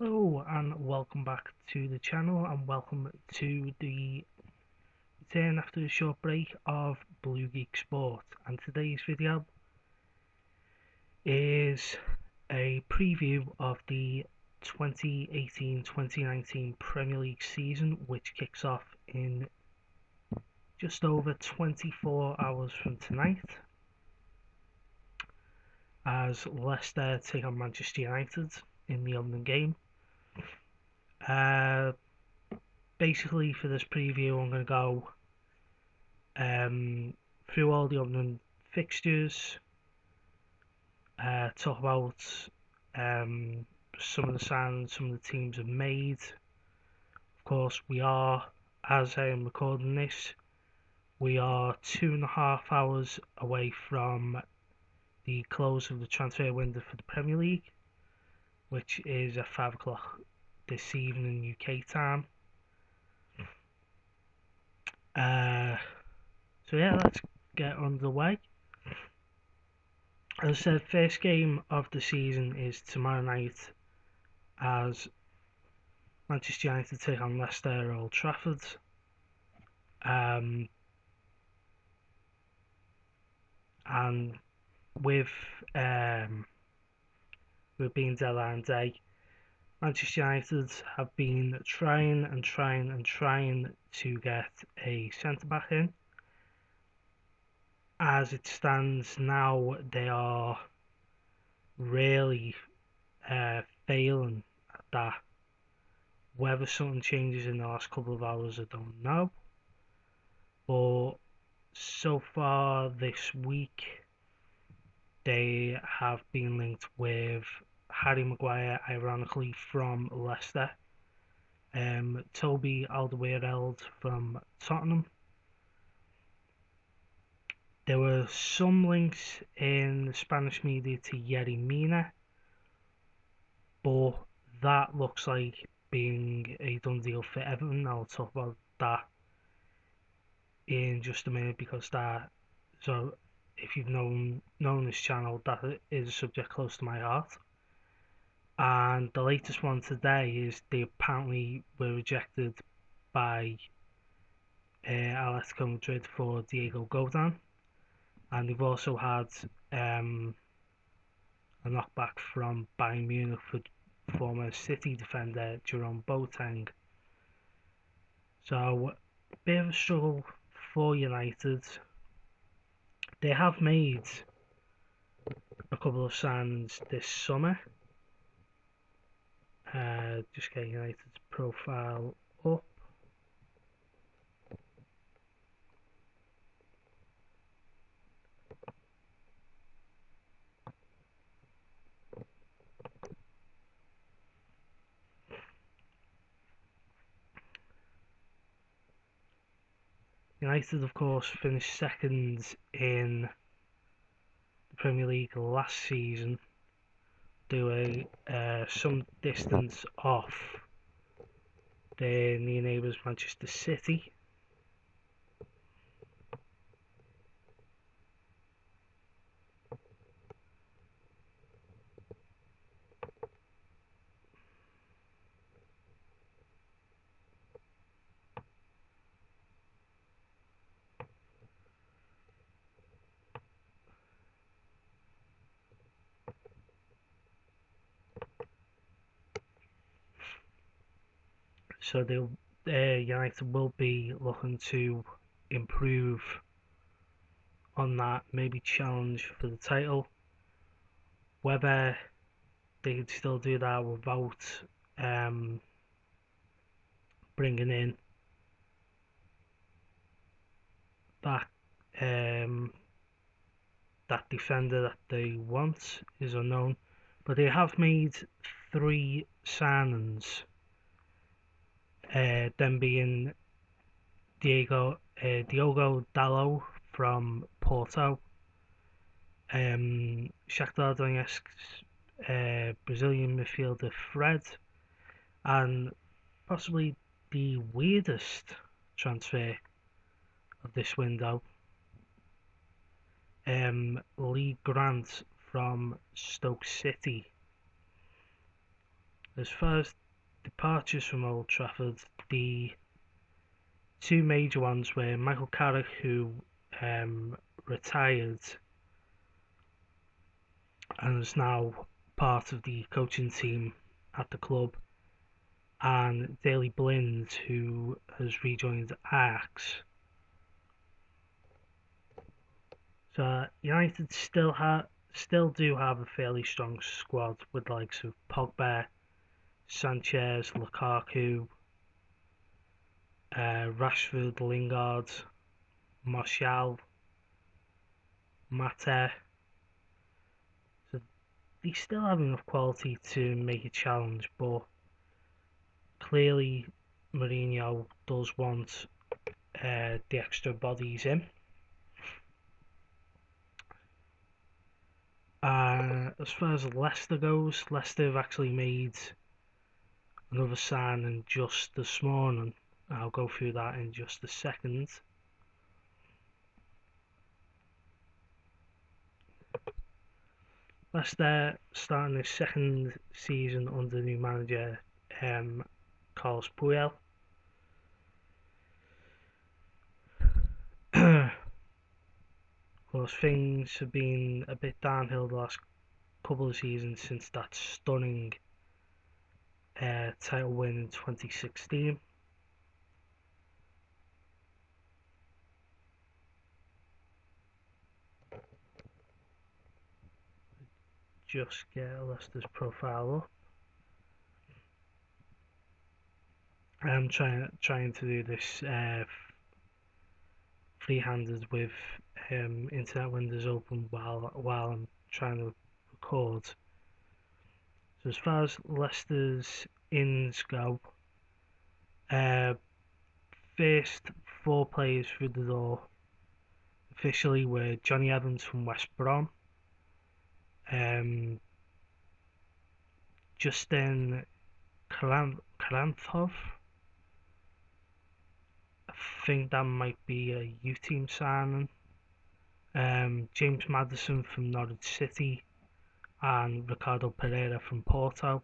Hello and welcome back to the channel and welcome to the return after a short break of Blue Geek Sport, and today's video is a preview of the 2018-2019 Premier League season, which kicks off in just over 24 hours from tonight as Leicester take on Manchester United in the opening game. Basically, for this preview, I'm going to go through all the opening fixtures, talk about some of the signings some of the teams have made. Of course, we are, as I am recording this, we are 2.5 hours away from the close of the transfer window for the Premier League, which is at 5 o'clock this evening UK time. So yeah, let's get underway. As I said, first game of the season is tomorrow night as Manchester United take on Leicester at Old Trafford. And with being deadline day, Manchester United have been trying to get a centre back in. As it stands now, they are really failing at that. Whether something changes in the last couple of hours, I don't know. But so far this week, they have been linked with Harry Maguire, ironically from Leicester, Toby Alderweireld from Tottenham. There were some links in the Spanish media to Yerry Mina, but that looks like being a done deal for Everton. I'll talk about that in just a minute, because that, so if you've known this channel, that is a subject close to my heart. And the latest one today is they apparently were rejected by Atletico Madrid for Diego Godin, and they've also had a knockback from Bayern Munich for former City defender Jerome Boateng. So a bit of a struggle for United. They have made a couple of signings this summer. Just get United's profile up. United, of course, finished second in the Premier League last season. They were some distance off their near neighbours Manchester City. So United will be looking to improve on that, maybe challenge for the title. Whether they could still do that without bringing in that that defender that they want is unknown. But they have made 3 signings, them being Diogo Dalot from Porto, Shakhtar Donetsk's Brazilian midfielder Fred, and possibly the weirdest transfer of this window, Lee Grant from Stoke City. As far as departures from Old Trafford, the two major ones were Michael Carrick, who retired and is now part of the coaching team at the club, and Daley Blind, who has rejoined Ajax. So United still do have a fairly strong squad with the likes of Pogba, Sanchez, Lukaku, Rashford, Lingard, Martial, Mata. So they still have enough quality to make a challenge, but clearly Mourinho does want the extra bodies in. As far as Leicester goes, Leicester have actually made another signing just this morning. I'll go through that in just a second. Leicester starting their second season under new manager Carlos Puyol. Of course, things have been a bit downhill the last couple of seasons since that stunning title win in 2016. Just get Leicester's profile up. I'm trying to do this free-handed with internet windows open while I'm trying to record. So as far as Leicester's ins go, first four players through the door officially were Johnny Evans from West Brom, Justin Karanthov. I think that might be a U team signing. James Maddison from Norwich City, and Ricardo Pereira from Porto.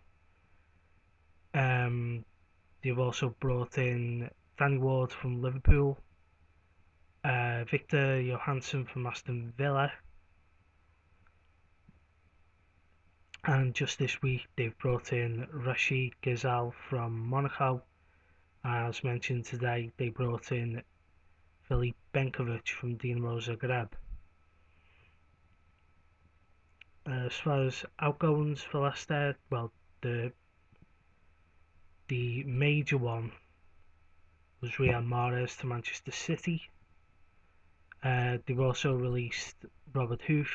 They've also brought in Danny Ward from Liverpool, Victor Johansson from Aston Villa, and just this week they've brought in Rashid Ghazal from Monaco. As mentioned today, they brought in Filip Benkovic from Dinamo Zagreb. As far as outgoings for Leicester, well, the major one was Riyad Mahrez to Manchester City. They've also released Robert Huth,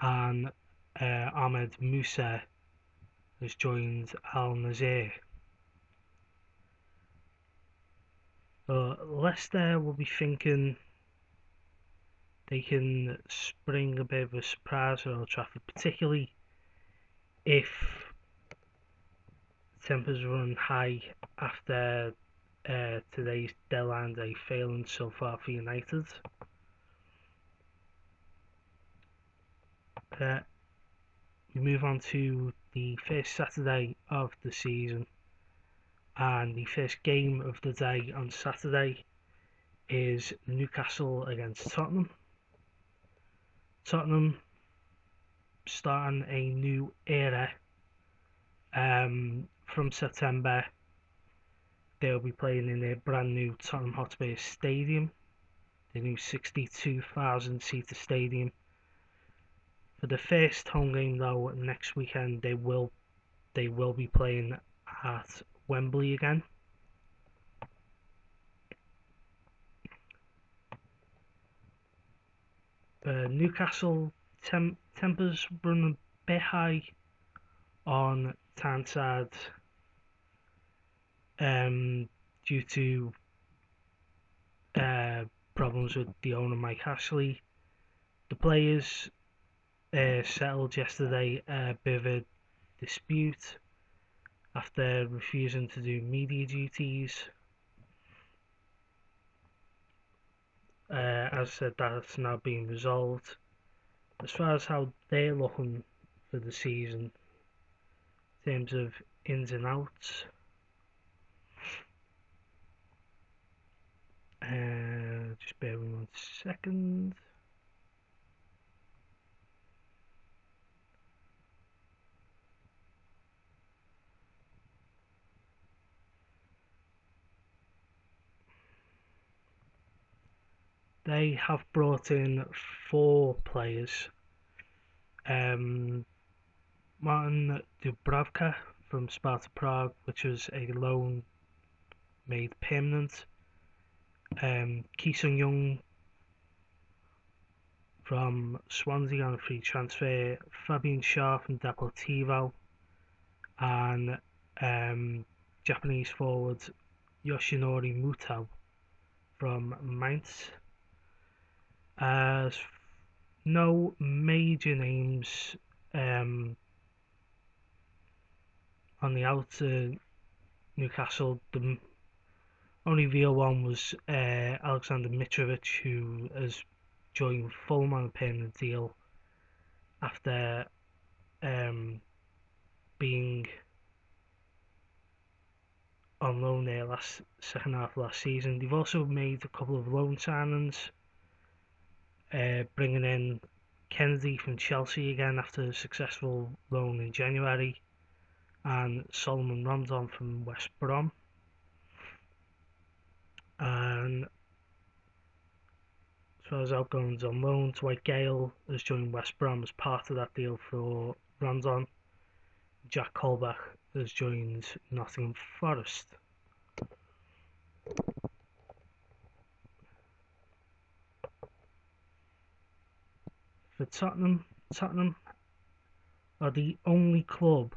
and Ahmed Musa has joined Al Nassr. Leicester will be thinking they can spring a bit of a surprise at Old Trafford, particularly if tempers run high after today's deadline day failing so far for United. We move on to the first Saturday of the season, and the first game of the day on Saturday is Newcastle against Tottenham. Tottenham starting a new era from September. They'll be playing in their brand new Tottenham Hotspur Stadium, the new 62,000 seater stadium. For the first home game though, next weekend they will be playing at Wembley again. Newcastle tempers run a bit high on Tyneside due to problems with the owner Mike Ashley. The players settled yesterday a bit of a dispute after refusing to do media duties. As I said, that's now being resolved. As far as how they're looking for the season, in terms of ins and outs. Just bear with me 1 second. They have brought in 4 players. Martin Dubravka from Sparta Prague, which was a loan made permanent. Ki Sung-young from Swansea on a free transfer. Fabian Schär from Deportivo, and Japanese forward Yoshinori Muto from Mainz. No major names on the outer Newcastle. The only real one was Alexander Mitrovic, who has joined Fulham on a permanent deal after being on loan there second half of last season. They've also made a couple of loan signings, bringing in Kennedy from Chelsea again after a successful loan in January, and Solomon Rondon from West Brom. And as far as outgoings on loan, Dwight Gale has joined West Brom as part of that deal for Rondon. Jack Colback has joined Nottingham Forest. For Tottenham are the only club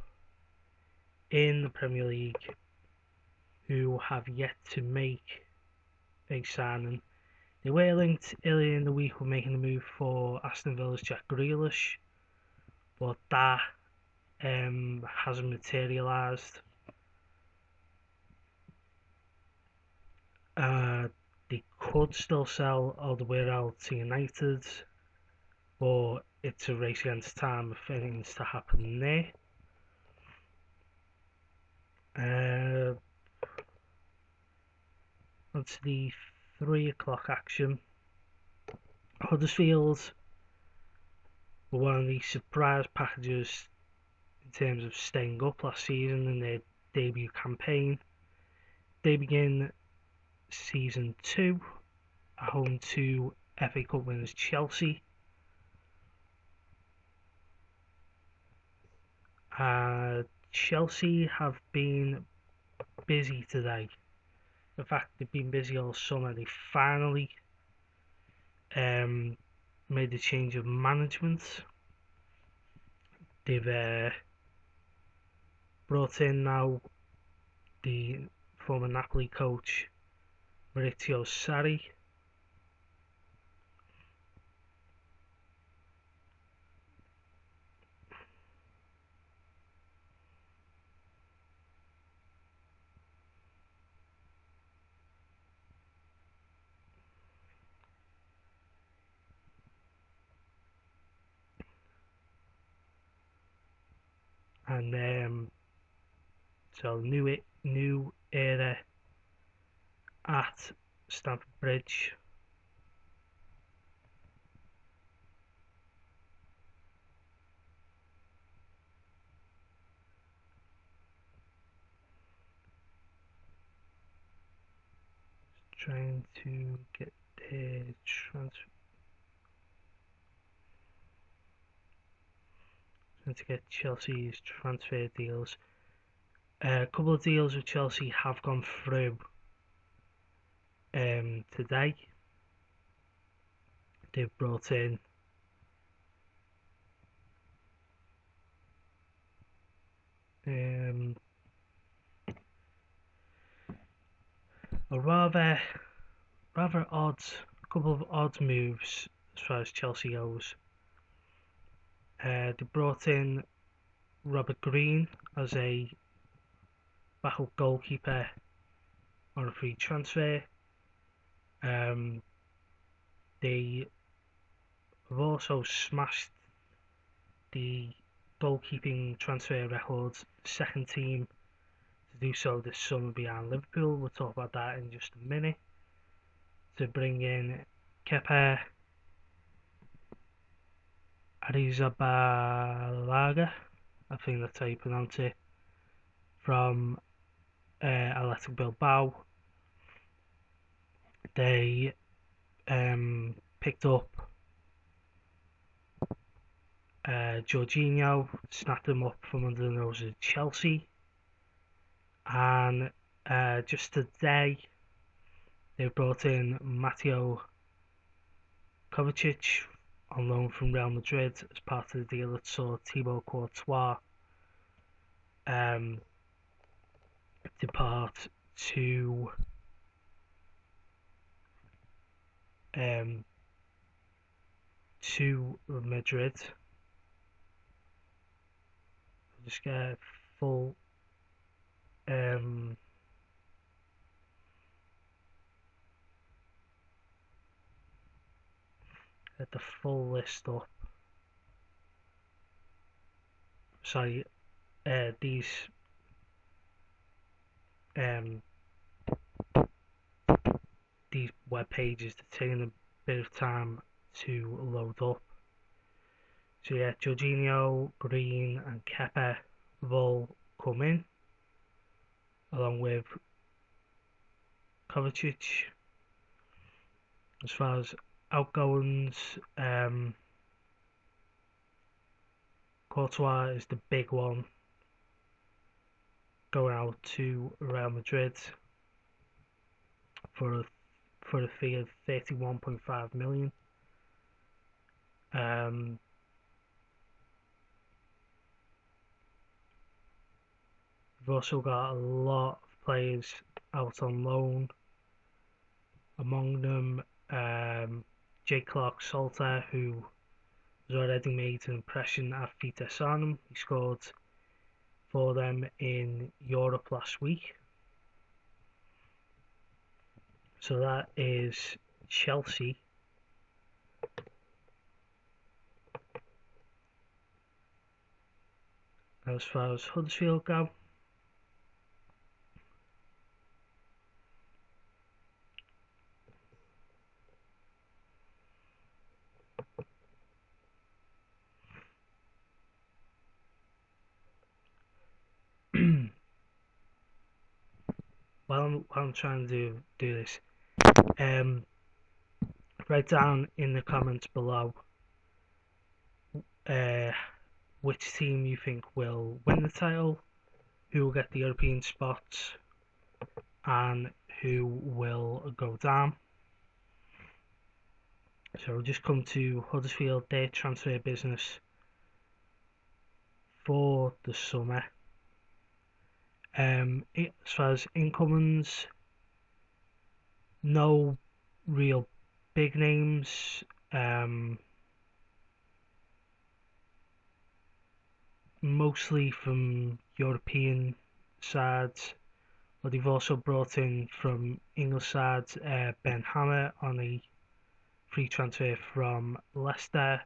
in the Premier League who have yet to make a signing. They were linked earlier in the week with making a move for Aston Villa's Jack Grealish, but that hasn't materialised. They could still sell Alderweireld to United, but it's a race against time if anything's to happen there. Onto the 3 o'clock action. Huddersfield were one of the surprise packages in terms of staying up last season in their debut campaign. They begin season 2 at home to FA Cup winners Chelsea. Chelsea have been busy today. In fact, they've been busy all summer. They finally made a change of management. They've brought in now the former Napoli coach Maurizio Sarri. And so new era at Stamford Bridge. Trying to get their transfer. To get Chelsea's transfer deals. A couple of deals with Chelsea have gone through today. They've brought in a rather odd, couple of odd moves as far as Chelsea goes. They brought in Robert Green as a backup goalkeeper on a free transfer. They have also smashed the goalkeeping transfer records, second team to do so this summer behind Liverpool. We'll talk about that in just a minute. To bring in Kepa Arrizabalaga, I think that's how you pronounce it, from Athletic Bilbao. They picked up Jorginho, snapped him up from under the nose of Chelsea, and just today they brought in Mateo Kovacic on loan from Real Madrid as part of the deal that saw Thibaut Courtois depart to Madrid. I'll just get a full get the full list up. Sorry, these web pages are taking a bit of time to load up. So yeah, Jorginho, Green and Kepa have all come in, along with Kovacic. As far as outgoings, Courtois is the big one, going out to Real Madrid for a fee of 31.5 million. We've also got a lot of players out on loan. Among them, Jake Clark-Salter, who has already made an impression at Vitesse Arnhem. He scored for them in Europe last week. So that is Chelsea. As far as Huddersfield go, while I'm trying to do this, write down in the comments below which team you think will win the title, who will get the European spots, and who will go down. So we'll just come to Huddersfield, their transfer business for the summer. As far as incomings, no real big names. Mostly from European sides, but they've also brought in from English sides Ben Hammer on a free transfer from Leicester,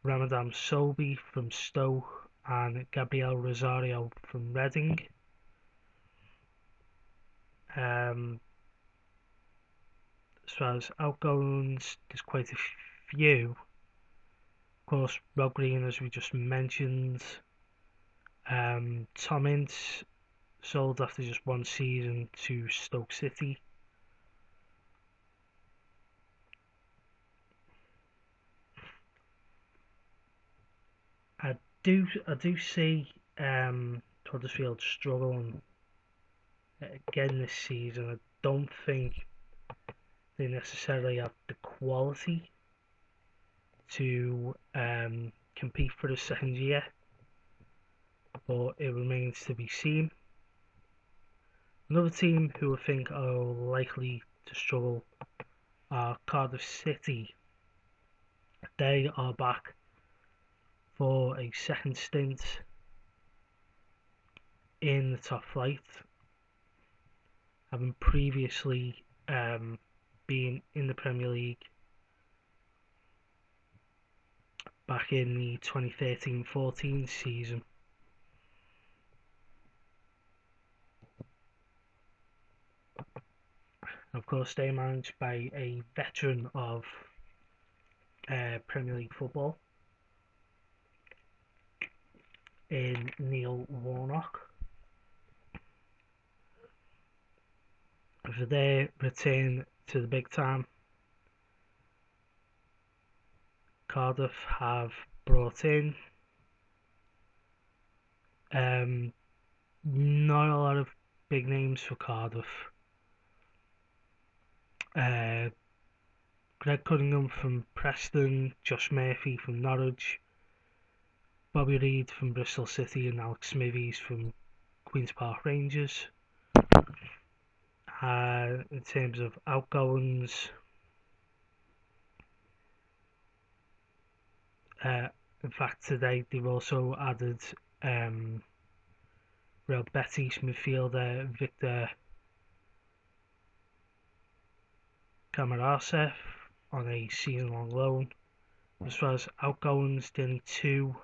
Ramadan Sobhi from Stoke, and Gabriel Rosario from Reading. As far as outgoings, there's quite a few. Of course, Rob Green, as we just mentioned. Tom Ince sold after just one season to Stoke City. I do see Huddersfield struggling again this season. I don't think they necessarily have the quality to compete for the second year, but it remains to be seen. Another team who I think are likely to struggle are Cardiff City. They are back for a second stint in the top flight, having previously been in the Premier League back in the 2013-14 season. Of course, they're managed by a veteran of Premier League football in Neil Warnock. For their return to the big time, Cardiff have brought in not a lot of big names for Cardiff. Greg Cunningham from Preston, Josh Murphy from Norwich, Bobby Reid from Bristol City, and Alex Smithies from Queen's Park Rangers. In terms of outgoings, in fact today they've also added Real Betis midfielder Victor Camarasa on a season-long loan. As far as outgoings, the only two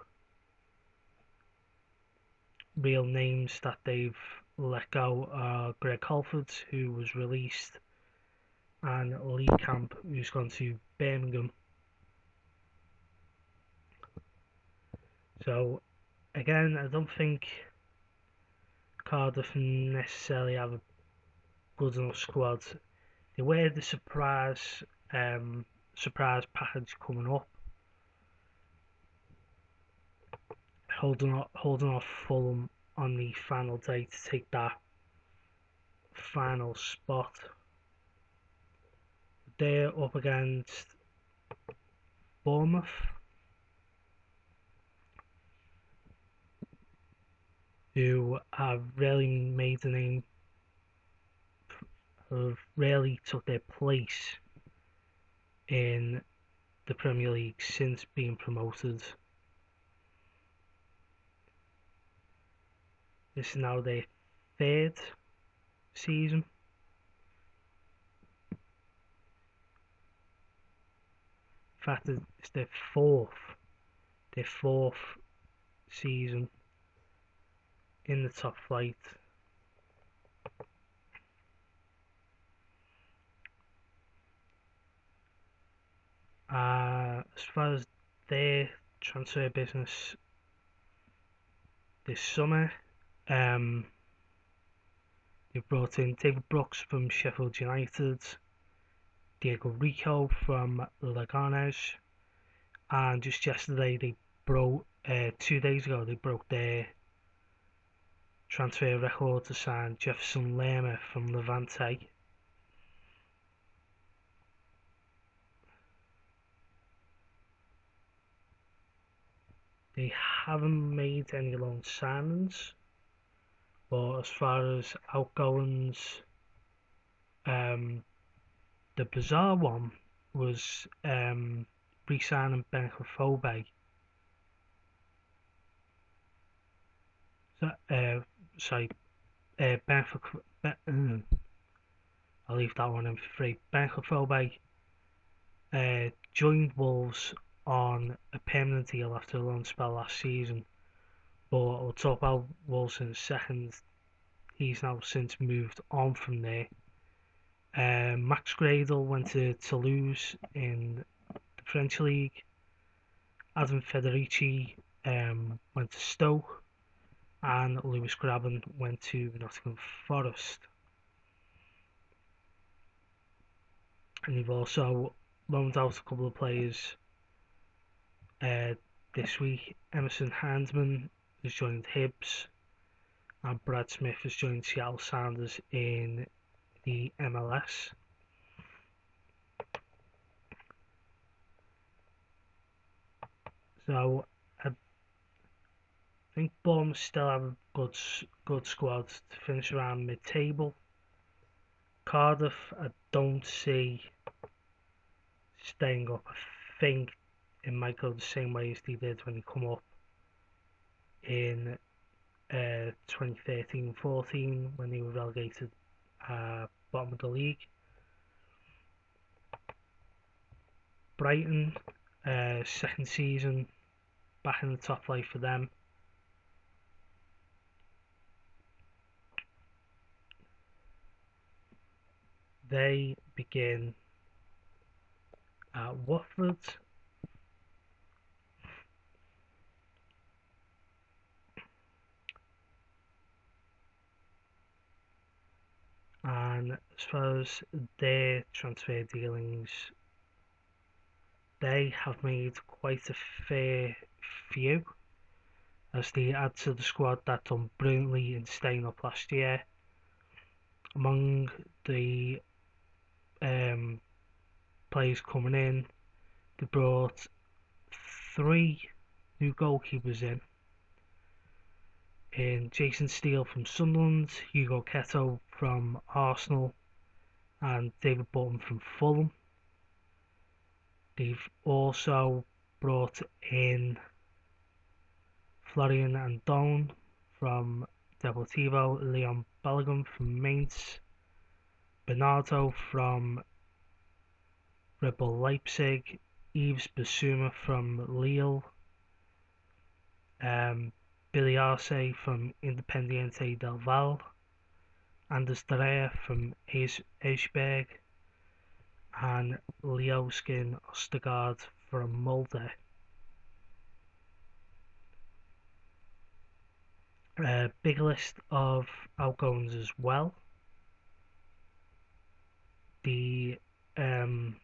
real names that they've let go are Greg Halford, who was released, and Lee Camp, who's gone to Birmingham. So again, I don't think Cardiff necessarily have a good enough squad. They were the surprise package coming up, holding off Fulham on the final day to take that final spot. They're up against Bournemouth, who have really made a name, have really took their place in the Premier League since being promoted. This is now their third season. In fact, it's their fourth season in the top flight. As far as their transfer business this summer, they've brought in David Brooks from Sheffield United, Diego Rico from Leganes, and just yesterday 2 days ago they broke their transfer record to sign Jefferson Lerma from Levante. They haven't made any loan signings, but as far as outgoings, the bizarre one was re-signing Benjafobe. I'll leave that one in for free. Benjafobe joined Wolves on a permanent deal after a loan spell last season, but I'll talk about Wolves in a second. He's now since moved on from there. Max Gradel went to Toulouse in the French League. Adam Federici went to Stoke, and Lewis Graben went to Nottingham Forest. And you've also loaned out a couple of players this week. Emerson Handman has joined Hibs, and Brad Smith has joined Seattle Sounders in the MLS. So I think Bournemouth still have a good squad to finish around mid-table. Cardiff, I don't see staying up. I think it might go the same way as they did when they come up in 2013-14 when they were relegated bottom of the league. Brighton, second season back in the top flight for them. They begin at Watford. And as far as their transfer dealings, they have made quite a fair few, as they add to the squad that done brilliantly in staying up last year. Among the players coming in, they brought 3 new goalkeepers in Jason Steele from Sunderland, Hugo Keto from Arsenal, and David Button from Fulham. They've also brought in Florian Andone from Deportivo, Leon Balogun from Mainz, Bernardo from Red Bull Leipzig, Yves Bissouma from Lille, Billy Arce from Independiente del Valle, Anders Daher from Esbjerg, and Leoskin Ostergaard from Molde. Big list of outgoings as well. The main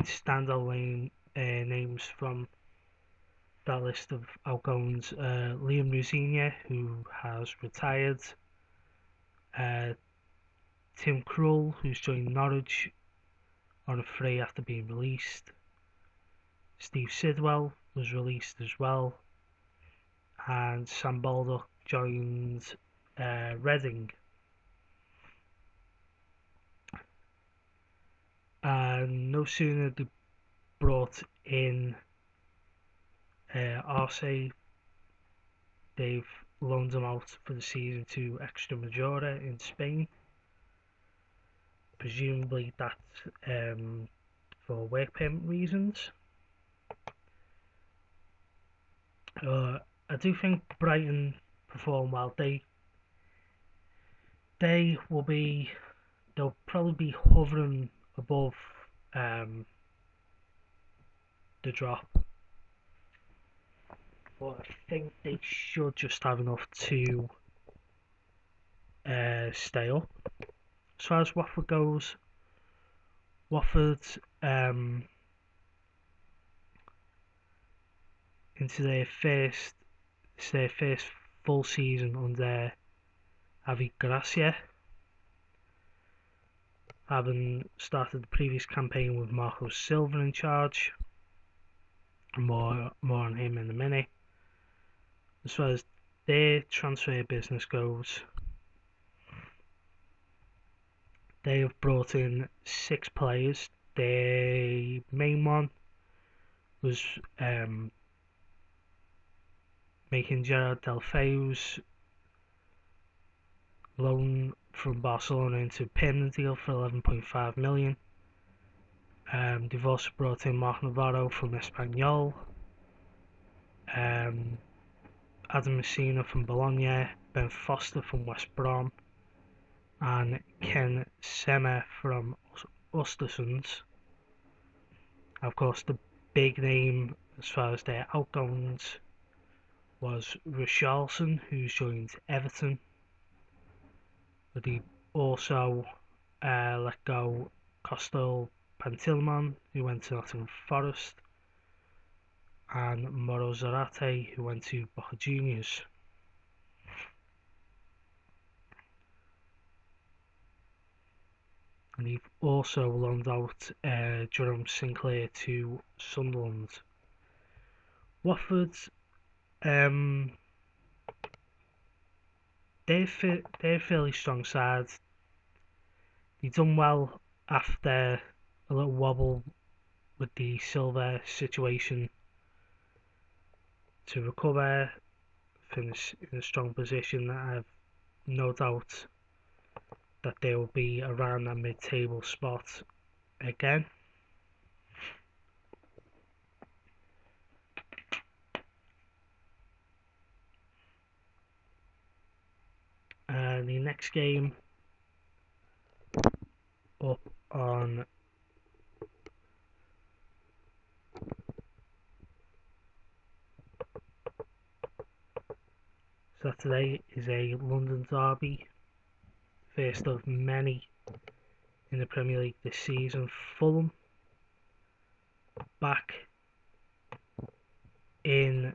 standout names from that list of outgoings: Liam Rosigne, who has retired, Tim Krul, who's joined Norwich on a free after being released, Steve Sidwell was released as well, and Sam Baldock joined Reading. And no sooner they brought in Arce, they've loaned him out for the season to Extremadura in Spain. Presumably that's for work permit reasons. I do think Brighton perform well. They'll probably be hovering above the drop, but I think they should just have enough to stay up. As far as Watford goes, Watford into their first full season under Avi Gracia, having started the previous campaign with Marco Silva in charge. More on him in a minute. As far as their transfer business goes, they have brought in 6 players. Their main one was making Gerard Deulofeu's loan from Barcelona into a permanent deal for 11.5 million. They've also brought in Mark Navarro from Espanyol, Adam Messina from Bologna, Ben Foster from West Brom, and Ken Sema from Östersund. Of course, the big name as far as their outgoings was Richarlison, who's joined Everton, but he also let go Costel Pantilimon, who went to Nottingham Forest, and Mauro Zarate, who went to Boca Juniors. And he've also loaned out Jerome Sinclair to Sunderland. Watford, they're a fairly strong side. They've done well after a little wobble with the Silva situation to recover, finish in a strong position. I have no doubt that they will be around that mid-table spot again. next game up on Saturday is a London derby, first of many in the Premier League this season. Fulham back in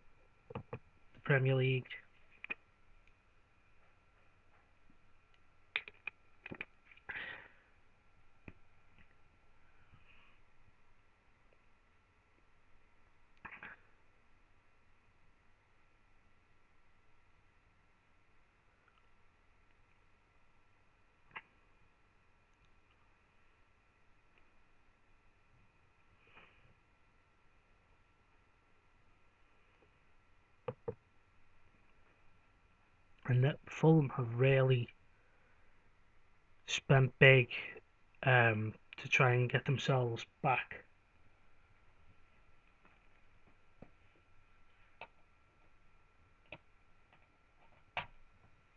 the Premier League. And that Fulham have really spent big to try and get themselves back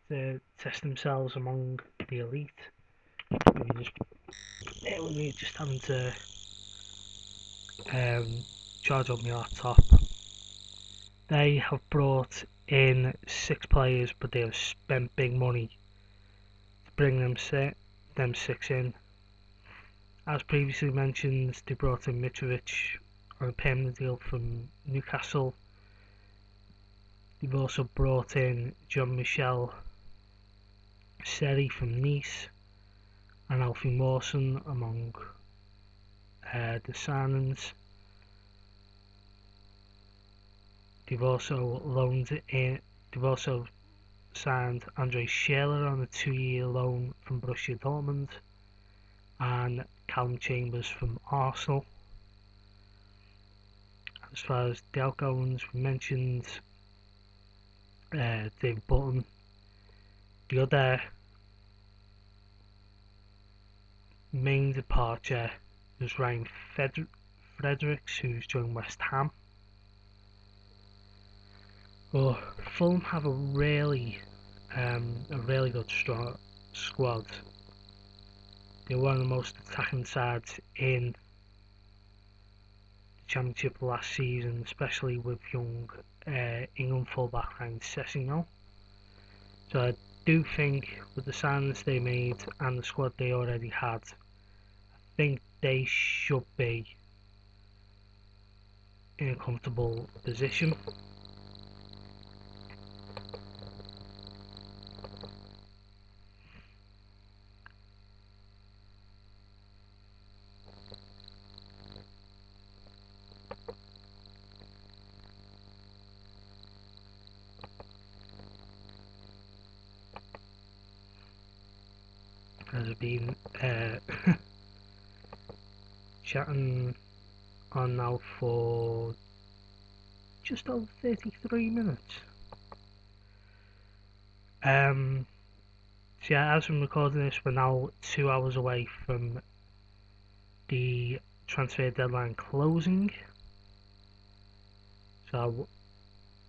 to test themselves among the elite. Maybe just having to charge up my laptop. They have brought in 6 players, but they have spent big money to bring them 6 in. As previously mentioned, they brought in Mitrovic on a permanent deal from Newcastle. They've also brought in Jean-Michel Seri from Nice and Alfie Mawson among the signings. They've also signed Andre Schürrle on a 2-year loan from Borussia Dortmund and Callum Chambers from Arsenal. As far as the outgoings, we mentioned David Button. The other main departure was Ryan Fredericks, who's joined West Ham. Well, Fulham have a really good strong squad. They're one of the most attacking sides in the Championship last season, especially with young England fullback Ryan Sessegnon. So I do think with the signings they made and the squad they already had, I think they should be in a comfortable position. As I've been chatting on now for just over 33 minutes. So yeah, as I'm recording this, we're now 2 hours away from the transfer deadline closing. So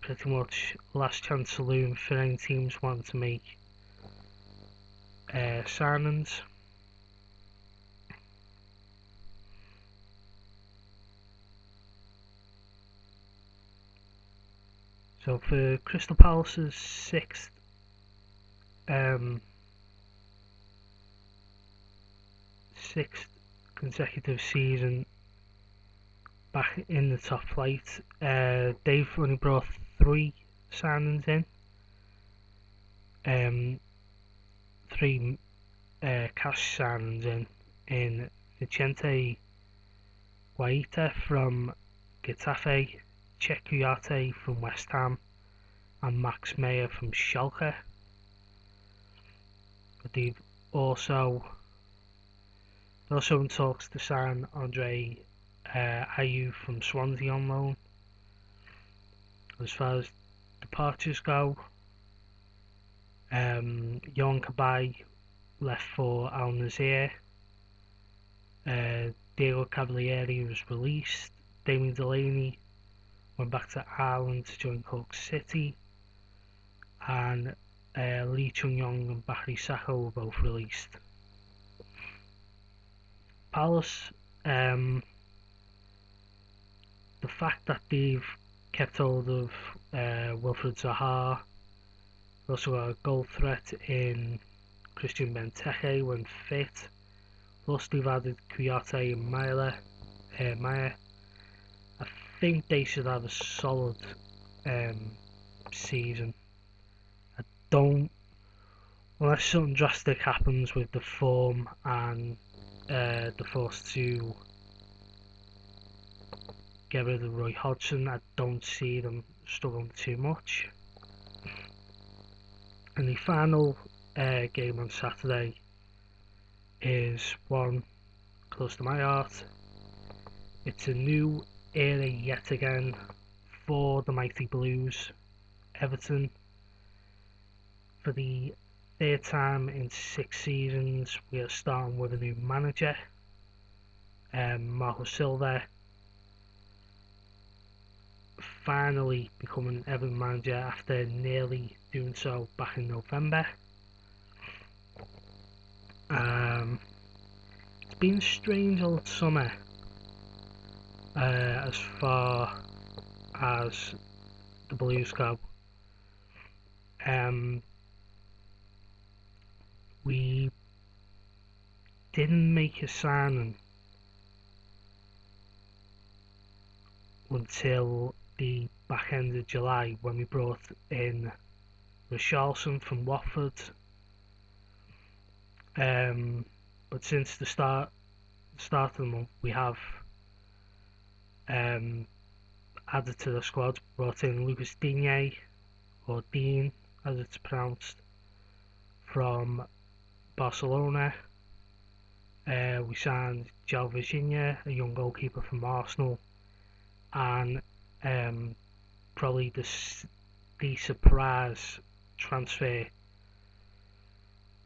pretty much last chance saloon for any teams wanting to make signings. So for Crystal Palace's sixth consecutive season back in the top flight, they've only brought 3 signings in. 3 cash signings in Vicente Guaita from Getafe, Czech Kouyaté from West Ham, and Max Meyer from Schalke. But they've also in talks to sign Andre Ayew from Swansea on loan. As far as departures go, Yohan Cabaye left for Al Nassr. Diego Cavalieri was released. Damien Delaney went back to Ireland to join Cork City, and Lee Chung-yong and Bakary Sako were both released. Palace, the fact that they've kept hold of Wilfried Zaha, also got a goal threat in Christian Benteke when fit, plus they've added Kouyaté and Maya. I think they should have a solid season. I don't, unless something drastic happens with the form and they're forced to get rid of Roy Hodgson, I don't see them struggling too much. And the final game on Saturday is one close to my heart. It's a new era yet again for the Mighty Blues. Everton, for the third time in 6 seasons, we are starting with a new manager. Marco Silva finally becoming Everton manager after nearly doing so back in November. It's been a strange old summer as far as the Blues go. We didn't make a signing until the back end of July when we brought in Richarlison from Watford. But since the start of the month, we have added to the squad, brought in Lucas Digne, or Dean as it's pronounced, from Barcelona. We signed João Virginia, a young goalkeeper from Arsenal, and probably the surprise transfer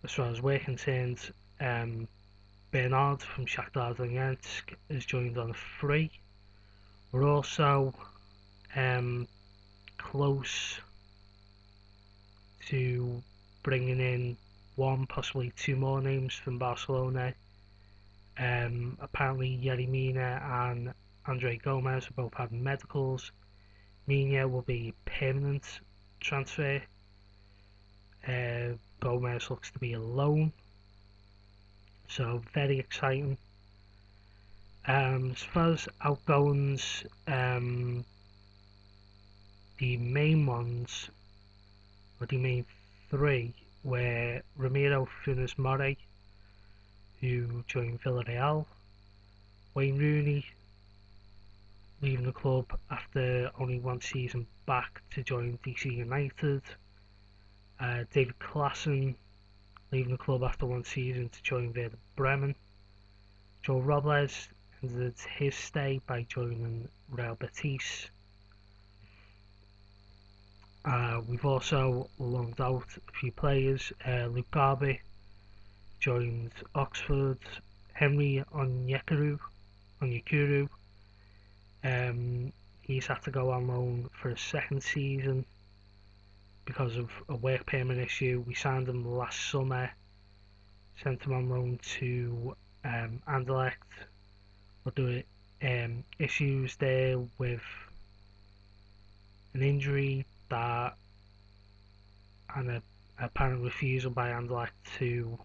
as far as we're concerned, Bernard from Shakhtar Donetsk has joined on a free. We're also close to bringing in one, possibly two more names from Barcelona. Apparently Yerry Mina and Andre Gomez have both had medicals. Mina will be a permanent transfer. Gomez looks to be a loan, so very exciting. As far as outgoings, the main ones, or the main three, were Ramiro Funes Mori, who joined Villarreal, Wayne Rooney leaving the club after only one season back to join DC United, David Klaassen leaving the club after one season to join Werder Bremen, Joe Robles ended his stay by joining Real Betis. We've also loaned out a few players. Luke Garby joined Oxford. Henry Onyekuru, he's had to go on loan for a second season because of a work permit issue. We signed him last summer, sent him on loan to Anderlecht, but there were issues there with an injury that and an apparent refusal by Anderlecht to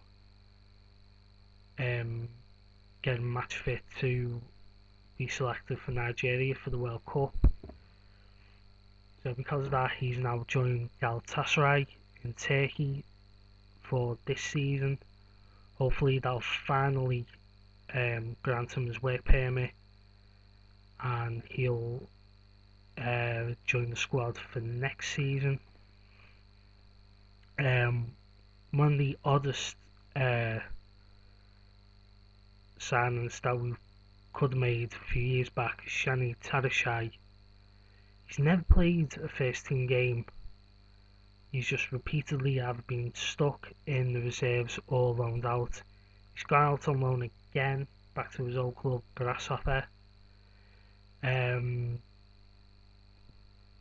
get him match fit to be selected for Nigeria for the World Cup. So because of that, he's now joined Galatasaray in Turkey for this season. Hopefully that'll finally grant him his work permit and he'll join the squad for next season. One of the oddest signings that we could have made a few years back is Shani Tarashai. He's never played a first team game. He's just repeatedly either been stuck in the reserves or loaned out. He's gone out on loan again, back to his old club, Grasshopper.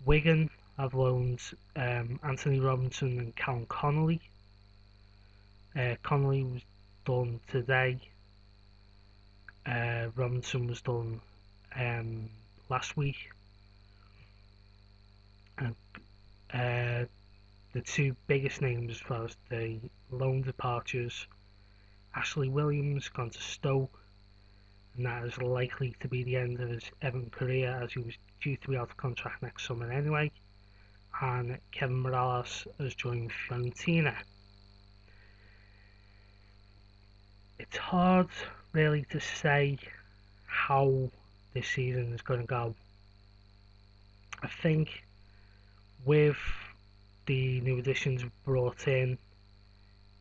Wigan have loaned Anthony Robinson and Callum Connolly. Connolly was done today. Robinson was done last week. And the two biggest names as far as the loan departures, Ashley Williams gone to Stoke, and that is likely to be the end of his Everton career as he was due to be out of contract next summer anyway. And Kevin Morales has joined Fiorentina. It's hard really to say how this season is going to go. I think with the new additions brought in,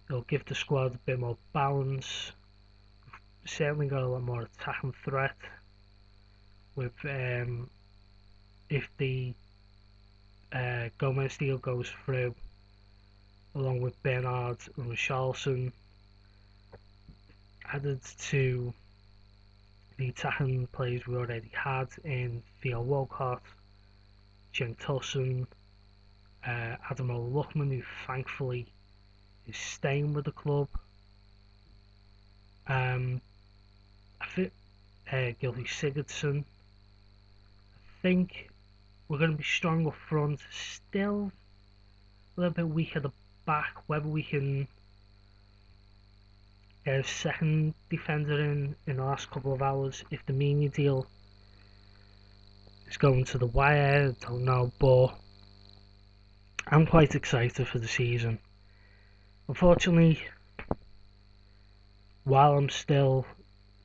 it'll give the squad a bit more balance. We've certainly got a lot more attacking threat. With if the Gomez deal goes through, along with Bernard and Richarlison, added to the attacking players we already had in Theo Walcott, Cenk Tosun, Adam O'Loughlin, who thankfully is staying with the club. I think Gylfi Sigurdsson. I think we're going to be strong up front, still a little bit weak at the back. Whether we can get a second defender in the last couple of hours, if the Meany deal is going to the wire, I don't know, but I'm quite excited for the season. Unfortunately, while I'm still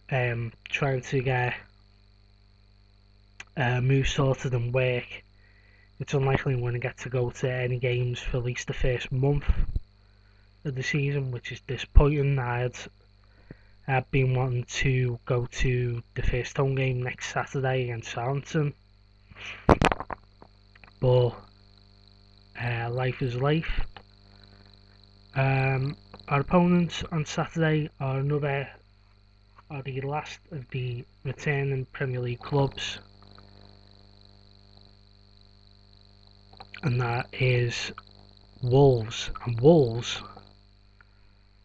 trying to get moves sorted and work, it's unlikely I'm going to get to go to any games for at least the first month of the season, which is disappointing. I've been wanting to go to the first home game next Saturday against Southampton, but life is life. Our opponents on Saturday are the last of the returning Premier League clubs, and that is Wolves. And Wolves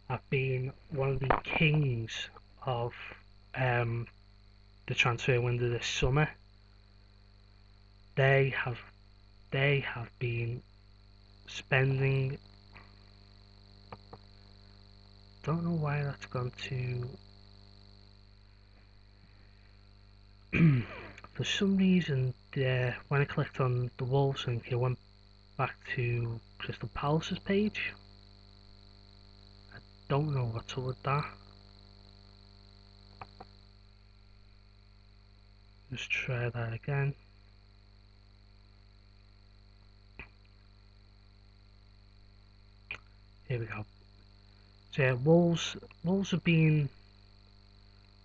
have been one of the kings of the transfer window this summer. They have been spending. Don't know why that's gone to. For some reason, when I clicked on the Wolves link, it went back to Crystal Palace's page. I don't know what's up with that. Let's try that again. Here we go. So yeah, Wolves have been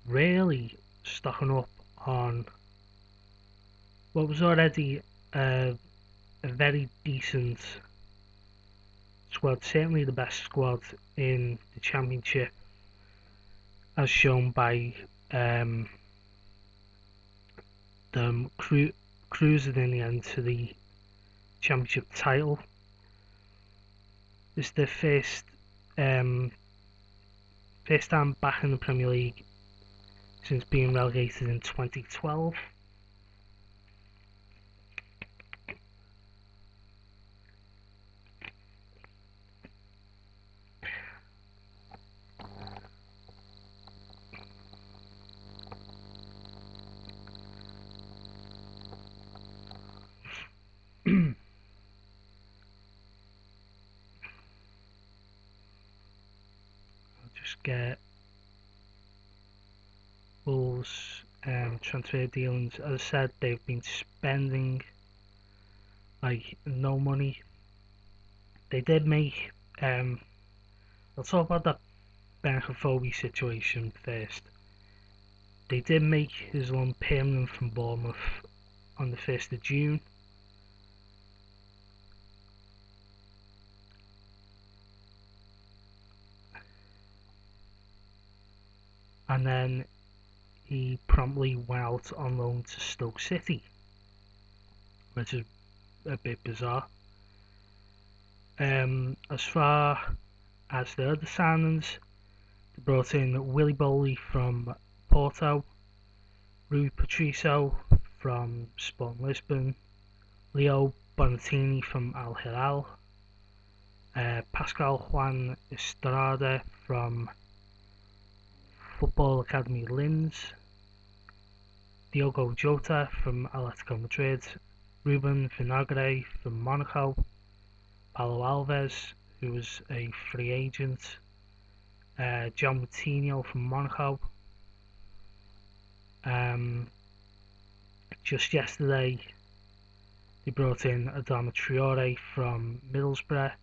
really stocking up on what was already a very decent squad, certainly the best squad in the Championship, as shown by them cruising in the end to the Championship title. It's their first time back in the Premier League since being relegated in 2012. I'll just get Wolves transfer dealings. As I said, they've been spending like no money. They did make I'll talk about that Benkophobia situation first. They did make his loan permanent from Bournemouth on the 1st of June. And then he promptly went out on loan to Stoke City, which is a bit bizarre. As far as the other signings, they brought in Willy Bowley from Porto, Rui Patricio from Sporting Lisbon, Leo Bonatini from Al Hilal, Pascal Juan Estrada from Football Academy Linz, Diogo Jota from Atletico Madrid, Ruben Vinagre from Monaco, Paulo Alves, who was a free agent, John Moutinho from Monaco. Just yesterday, they brought in Adama Traore from Middlesbrough.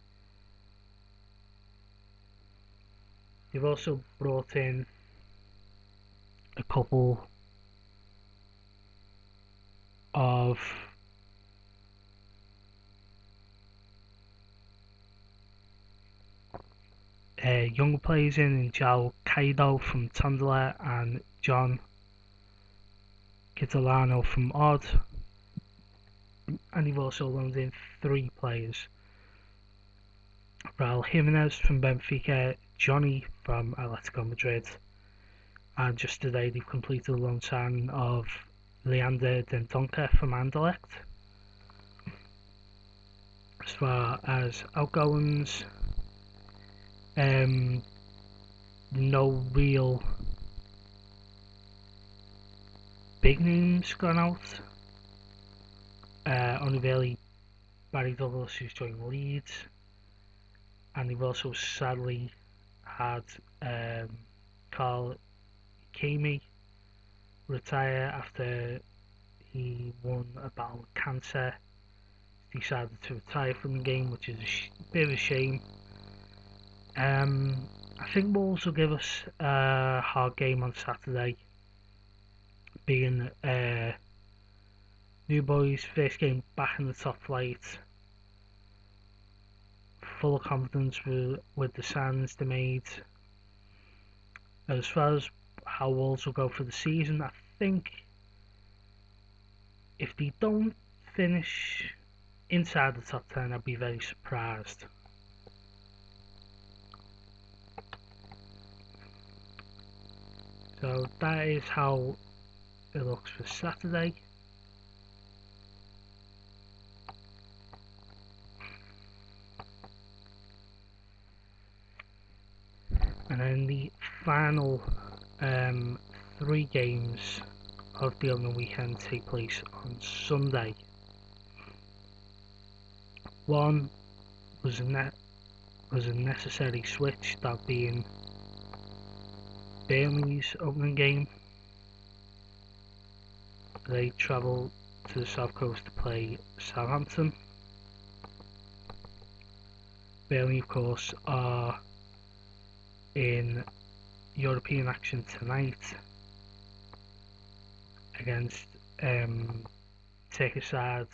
They've also brought in a couple of younger players in João Caido from Tondela and John Kitolano from Odd. And they've also loaned in 3 players: Raul Jimenez from Benfica, Johnny from Atletico Madrid, and just today they've completed the loan signing of Leander Dendoncker from Anderlecht. As far as outgoings, no real big names gone out. Only really Barry Douglas, who's joined Leeds, and they've also sadly had Carl Kami retire after he won a battle with cancer. He decided to retire from the game, which is a bit of a shame. I think Wolves will give us a hard game on Saturday, being New Boys' first game back in the top flight. Full of confidence with the signings they made. As far as how Wolves will go for the season, I think if they don't finish inside the top 10, I'd be very surprised. So that is how it looks for Saturday. And then the final 3 games of the opening weekend take place on Sunday. One was a necessary switch, that being Burnley's opening game. They travel to the south coast to play Southampton. Burnley, of course, are in European action tonight against Turkish side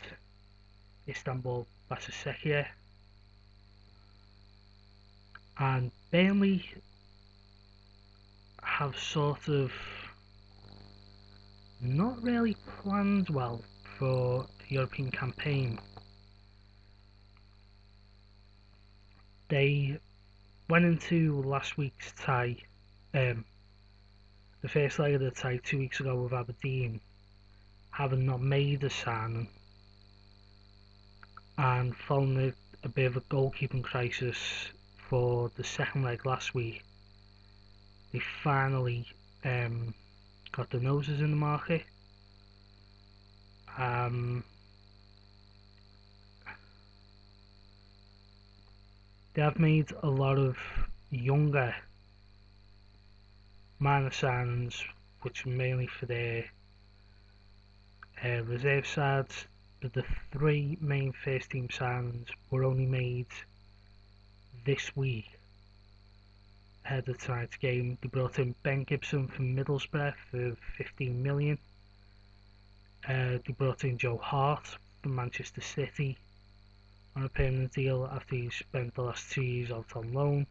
Istanbul Basaksehir, and Burnley have sort of not really planned well for a European campaign. They went into last week's tie, the first leg of the tie 2 weeks ago with Aberdeen, having not made a signing, and following a bit of a goalkeeping crisis for the second leg last week, they finally got their noses in the market. They have made a lot of younger minor signings, which are mainly for their reserve sides, but the 3 main first team signings were only made this week ahead of tonight's game. They brought in Ben Gibson from Middlesbrough for 15 million. They brought in Joe Hart from Manchester City on a permanent deal after he spent the last 2 years out on loan,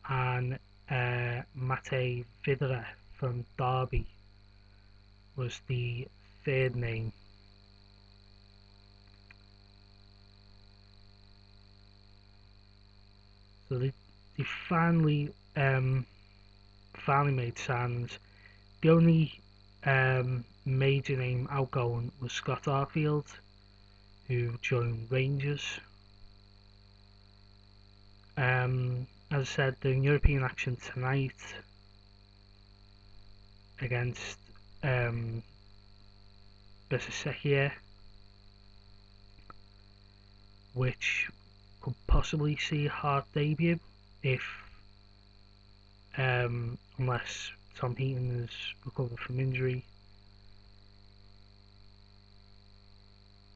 and Mate Vidra from Derby was the third name. So they finally made signings. The only major name outgoing was Scott Arfield, who joined Rangers. As I said, they're in European action tonight against Besiktas, which could possibly see a hard debut if unless Tom Heaton has recovered from injury.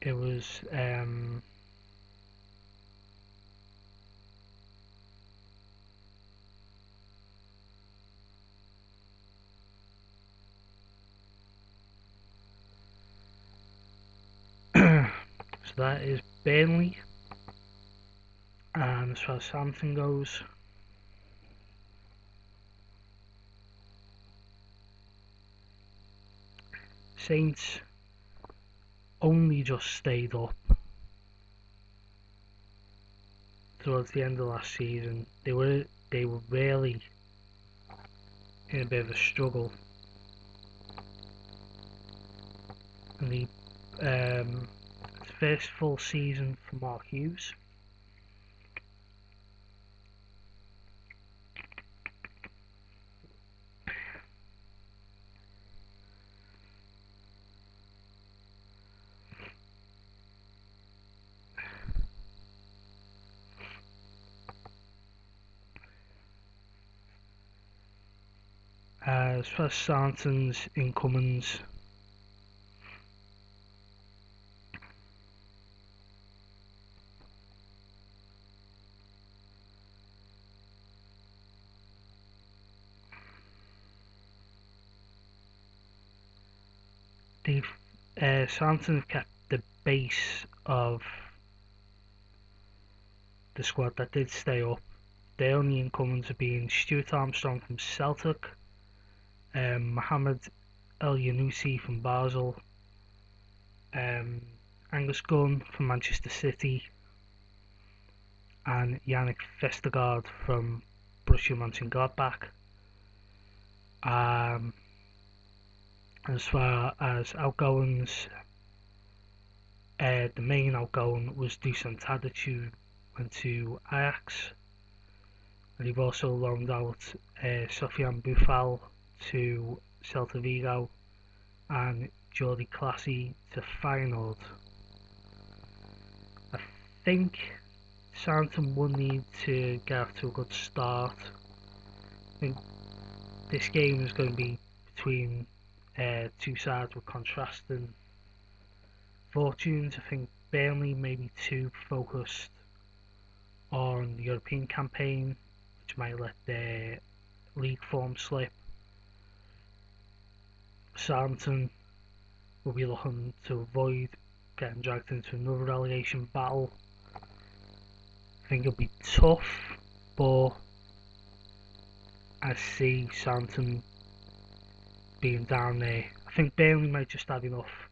It was so that is Burnley. And as far as Southampton goes, Saints only just stayed up towards the end of last season. They were really in a bit of a struggle, and the first full season for Mark Hughes. As far as Southampton's incomings, Southampton have kept the base of the squad that did stay up. The only incomings have been Stuart Armstrong from Celtic, Mohamed El Yunusi from Basel, Angus Gunn from Manchester City, and Yannick Vestergaard from Borussia Mönchengladbach. As far as outgoings, the main outgoing was Dusan Tadic, who went to Ajax, and they've also loaned out Sofiane Boufal to Celta Vigo and Jordi Clasie to Feyenoord. I think Southampton will need to get off to a good start. I think this game is going to be between two sides with contrasting fortunes. I think Burnley may be too focused on the European campaign, which might let their league form slip. Southampton will be looking to avoid getting dragged into another relegation battle. I think it'll be tough, but I see Southampton being down there. I think Burnley might just have enough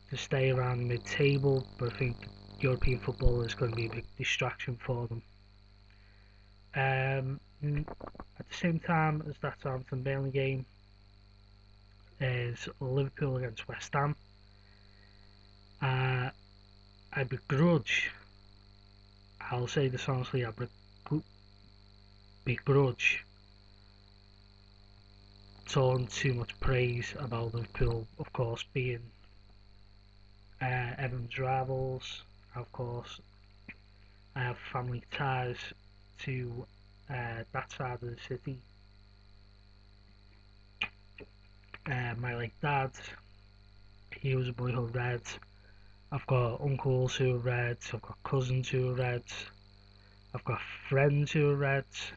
to stay around mid-table, but I think European football is going to be a big distraction for them. At the same time as that Southampton Burnley game is Liverpool against West Ham. I begrudge, I'll say this honestly, I begrudge talking too much praise about Liverpool, of course, being Everton's rivals. Of course, I have family ties to that side of the city. My late dad, he was a boyhood Red. I've got uncles who are Reds, I've got cousins who are Reds, I've got friends who are Reds.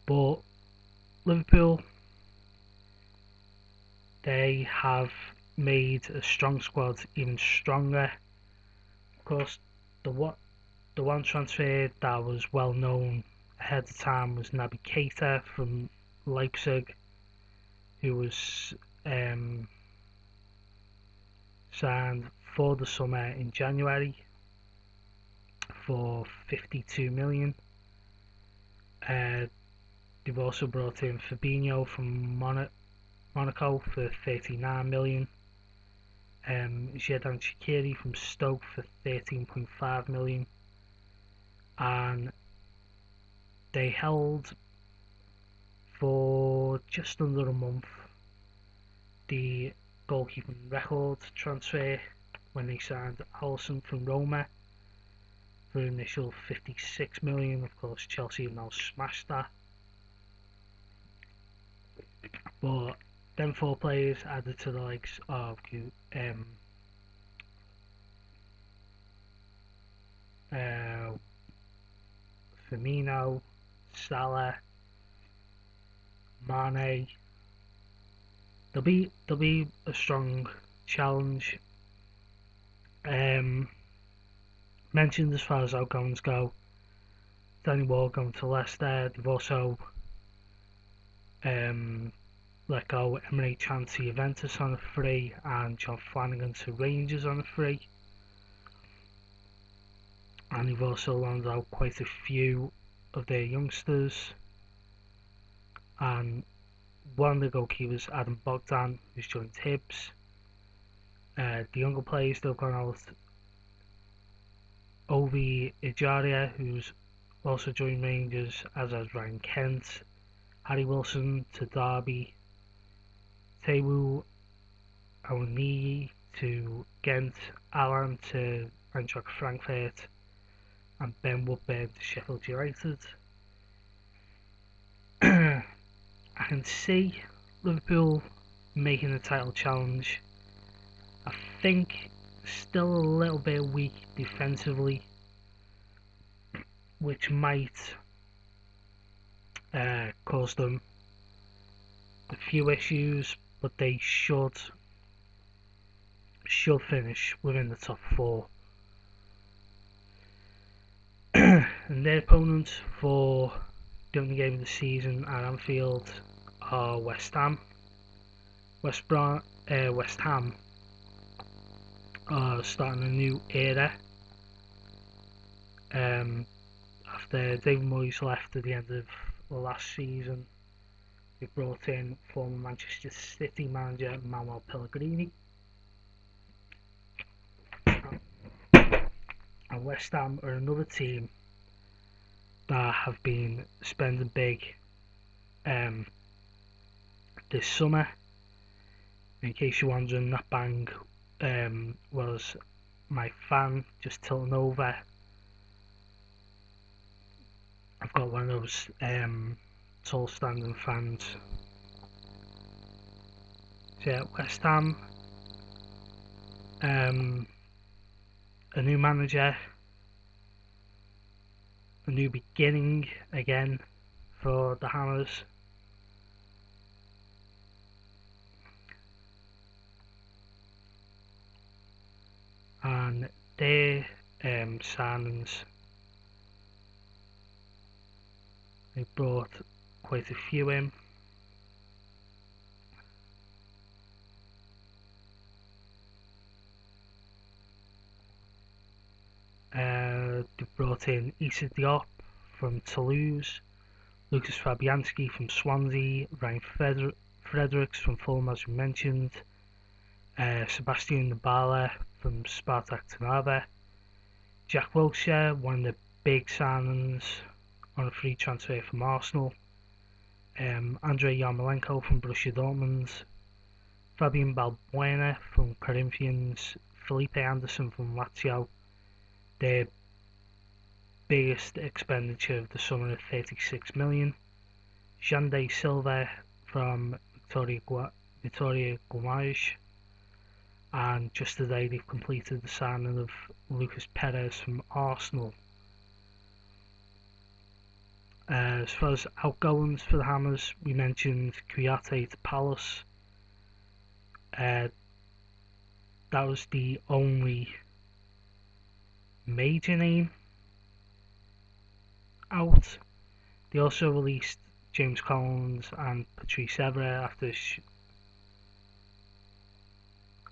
But Liverpool, they have made a strong squad even stronger. Of course, the one transfer that was well known ahead of time was Naby Keita from Leipzig, who was signed for the summer in January. for 52 million. They've also brought in Fabinho from Monaco for 39 million. Xherdan Shaqiri from Stoke for 13.5 million. And they held for just under a month the goalkeeping record transfer when they signed Alisson from Roma for an initial 56 million. Of course, Chelsea have now smashed that. But them four players added to the likes of Firmino, Salah, Mane. They'll be a strong challenge. Mentioned as far as outgoings go, Danny Ward going to Leicester. They've also let go Emre Can to Juventus on a free, and John Flanagan to Rangers on a free. And they've also loaned out quite a few of their youngsters. And one of the goalkeepers, Adam Bogdan, who's joined Hibs. The younger players they've gone out, Ovi Ejaria, who's also joined Rangers, as has Ryan Kent, Harry Wilson to Derby, Tewu Awoniyi to Ghent, Alan to Eintracht Frankfurt, and Ben Woodburn to Sheffield United. I can see Liverpool making the title challenge. I think still a little bit weak defensively, which might cause them a few issues, but they should finish within the top four. And their opponents for the only game of the season at Anfield are West Ham. West Ham are starting a new era after David Moyes left at the end of last season. They brought in former Manchester City manager Manuel Pellegrini. And West Ham are another team that have been spending big this summer. In case you're wondering, that bang was my fan just tilting over. I've got one of those tall standing fans. So yeah, West Ham, a new manager, a new beginning again for the Hammers. And their signings, they brought quite a few in. They brought in Issa Diop from Toulouse, Lucas Fabianski from Swansea, Ryan Fredericks from Fulham, as we mentioned, Sebastian Nabala from Spartak Trnava, Jack Wilshere, one of the big signings on a free transfer from Arsenal, Andrei Yarmolenko from Borussia Dortmund, Fabian Balbuena from Corinthians, Felipe Anderson from Lazio. Their biggest expenditure of the summer at 36 million. Jandé Silva from Victoria Guimaraes. And just today they've completed the signing of Lucas Perez from Arsenal. As far as outgoings for the Hammers, we mentioned Kouyaté to Palace. That was the only major name out. They also released James Collins and Patrice Evra after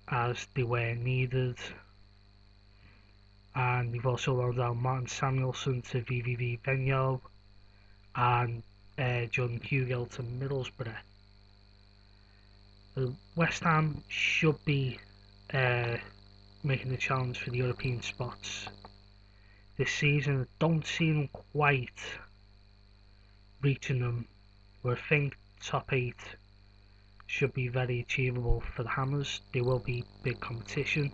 as they were needed. and they've also loaned out Martin Samuelson to VVV Venlo and Jordan Hugill to Middlesbrough. West Ham should be making the challenge for the European spots this season. Don't see them quite reaching them, but I think top 8 should be very achievable for the Hammers. There will be big competition.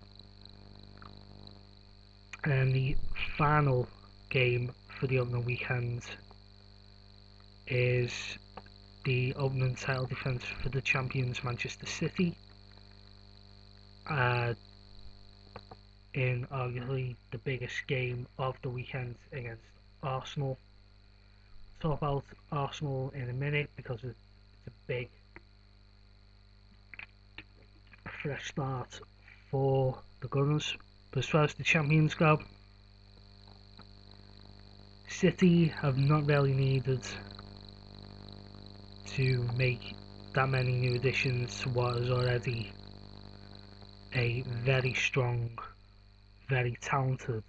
And the final game for the opening weekend is the opening title defence for the champions Manchester City, in arguably the biggest game of the weekend against Arsenal. We'll talk about Arsenal in a minute because it's a big fresh start for the Gunners. But as far as the champions go, City have not really needed to make that many new additions to what is already a very strong, very talented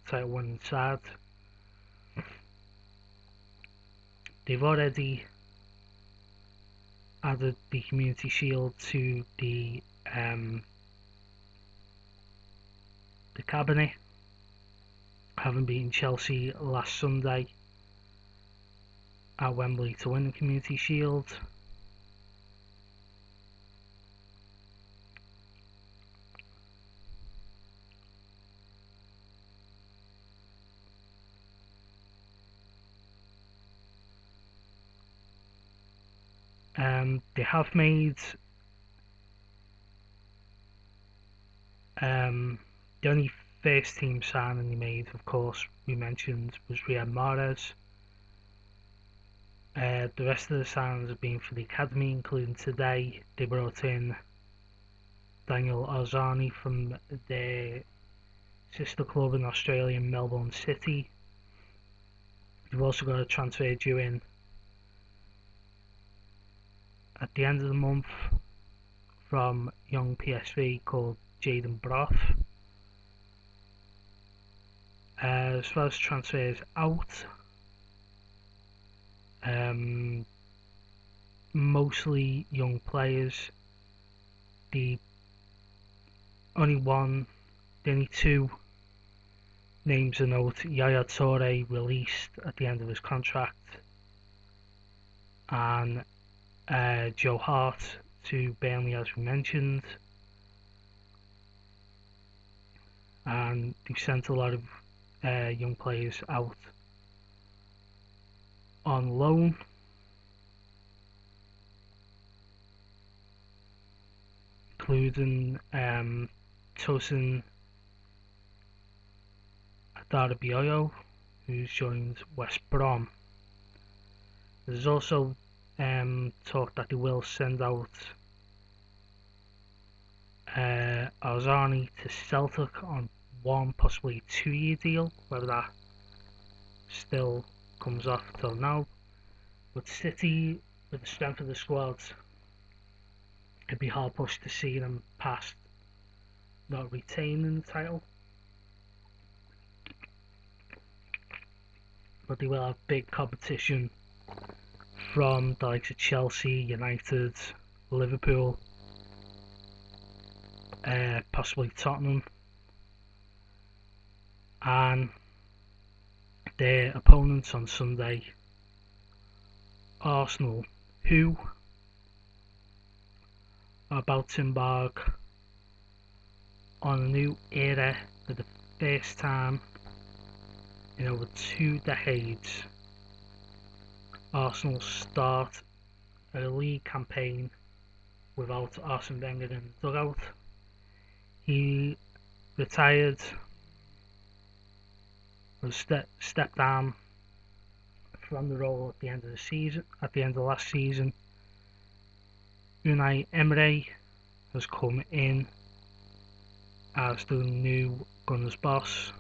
title winning side. They've already added the Community Shield to the cabinet, having beaten Chelsea last Sunday at Wembley to win the Community Shield. They have made the only first team signing they made, of course, we mentioned, was Riyad Mahrez. The rest of the signings have been for the academy, including today they brought in Daniel Arzani from their sister club in Australia, Melbourne City. They've also got a transfer due in at the end of the month from young PSV called Jaden Broth. As far as transfers out, mostly young players. The only two names a note: Yaya Toure released at the end of his contract, and Joe Hart to Burnley, as we mentioned. And they've sent a lot of young players out on loan. Including Tosin Adarabioyo, who's joined West Brom. There's also talk that they will send out Arzani to Celtic on 1, possibly 2-year deal. Whether that still comes off till now. But City, with the strength of the squad, it'd be hard pushed to see them past not retaining the title. But they will have big competition from the likes of Chelsea, United, Liverpool, possibly Tottenham, and their opponents on Sunday, Arsenal, who are about to embark on a new era for the first time in over 2 decades. Arsenal start a league campaign without Arsene Wenger in the dugout. He retired, was stepped down from the role at the end of the season. At the end of last season, Unai Emery has come in as the new Gunners boss.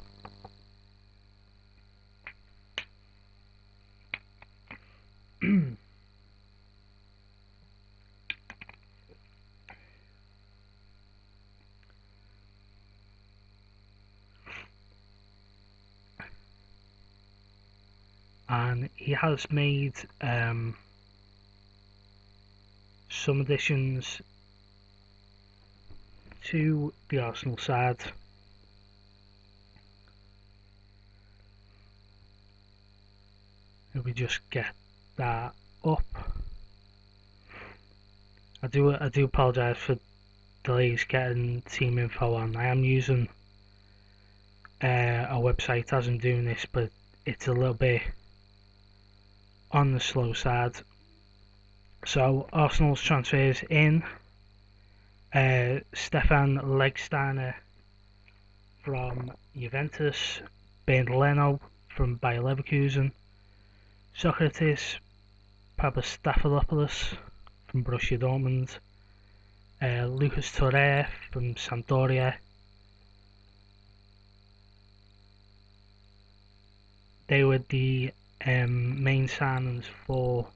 and he has made some additions to the Arsenal side. If we just get that up, I do apologise for delays getting team info on. I am using a website as I'm doing this, but it's a little bit on the slow side. So Arsenal's transfers in Stefan Legsteiner from Juventus, Ben Leno from Bayer Leverkusen, Socrates Papastathopoulos from Borussia Dortmund, Lucas Torre from Sampdoria. They were the main signings for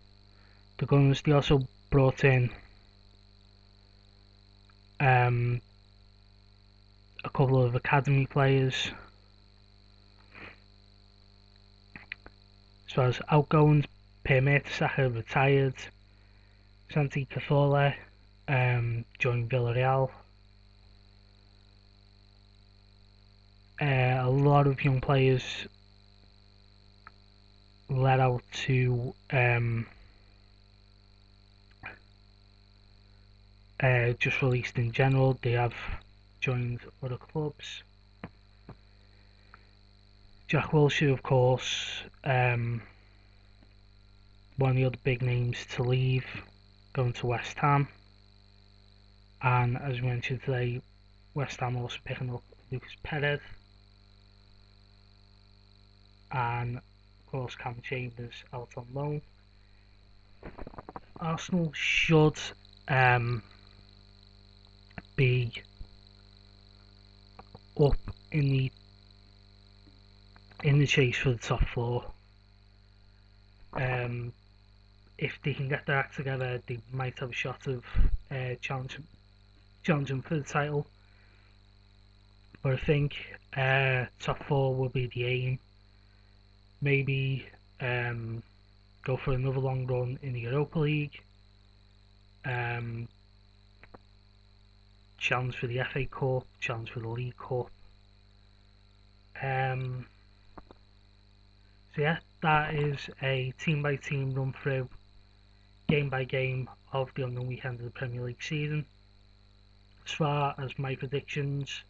the Gunners. They also brought in a couple of academy players. As far as outgoings, Per Mertesacker retired, Santi Cazorla joined Villarreal. A lot of young players let out to just released in general. They have joined other clubs. Jack Wilshere, of course, one of the other big names to leave, going to West Ham. And as we mentioned today, West Ham also picking up Lucas Perez. And of course, Cam Chambers out on loan. Arsenal should be up in the chase for the top four. If they can get their act together, they might have a shot of challenging for the title. But I think top four will be the aim. Maybe go for another long run in the Europa League. Challenge for the FA Cup, challenge for the League Cup. So yeah, that is a team by team run through, game by game of the ongoing weekend of the Premier League season. As far as my predictions,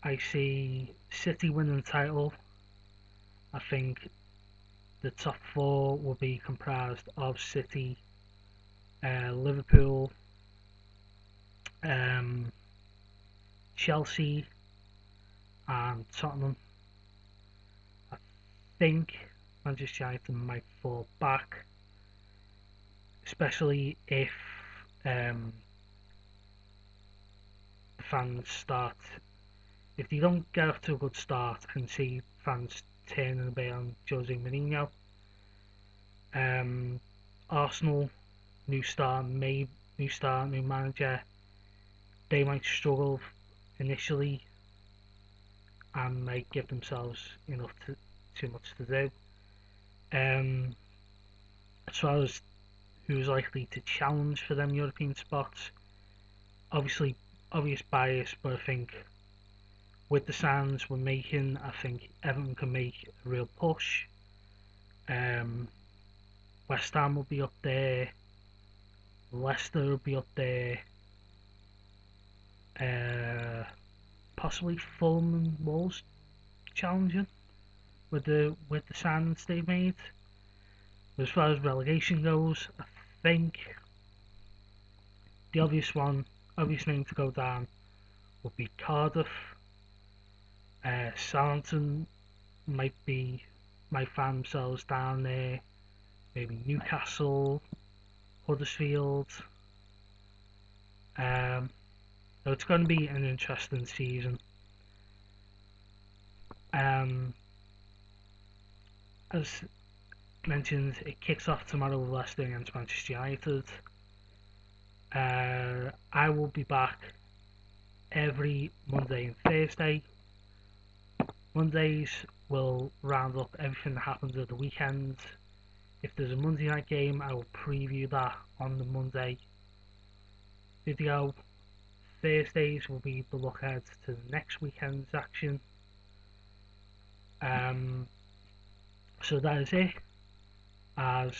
I see City winning the title. I think the top four will be comprised of City, Liverpool, Chelsea and Tottenham. I think Manchester United might fall back, especially if fans start. If they don't get off to a good start, I can see fans turning a bit on Jose Mourinho. Arsenal, new manager. They might struggle initially and might give themselves too much to do. As far as who's likely to challenge for them European spots, obviously obvious bias, but I think with the signs we're making, I think Everton can make a real push. West Ham will be up there, Leicester will be up there, possibly Fulham and Wolves challenging with the signings they've made. As far as relegation goes, I think the obvious name to go down would be Cardiff. Southampton might find themselves down there. Maybe Newcastle, Huddersfield. So it's going to be an interesting season. As mentioned, it kicks off tomorrow with Leicester against Manchester United. I will be back every Monday and Thursday Mondays will round up everything that happens at the weekend. If there's a Monday night game, I will preview that on the Monday video. Thursdays will be the look ahead to the next weekend's action. So that is it, as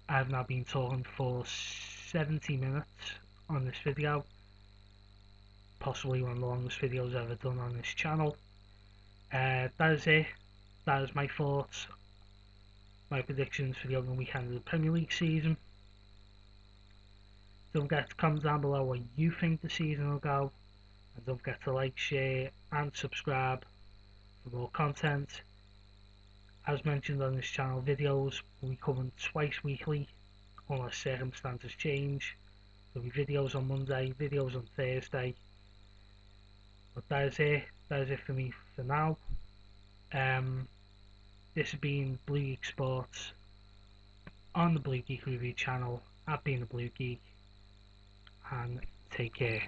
I've now been talking for 70 minutes on this video, possibly one of the longest videos ever done on this channel. That is it. That is my thoughts, my predictions for the opening weekend of the Premier League season. Don't forget to comment down below what you think the season will go, and don't forget to like, share and subscribe for more content. As mentioned on this channel, videos will be coming twice weekly unless circumstances change. There'll be videos on Monday, videos on Thursday. But that is it. That is it for me for now. This has been Blue Geek Sports on the Blue Geek Review channel at Being a Blue Geek, and take care.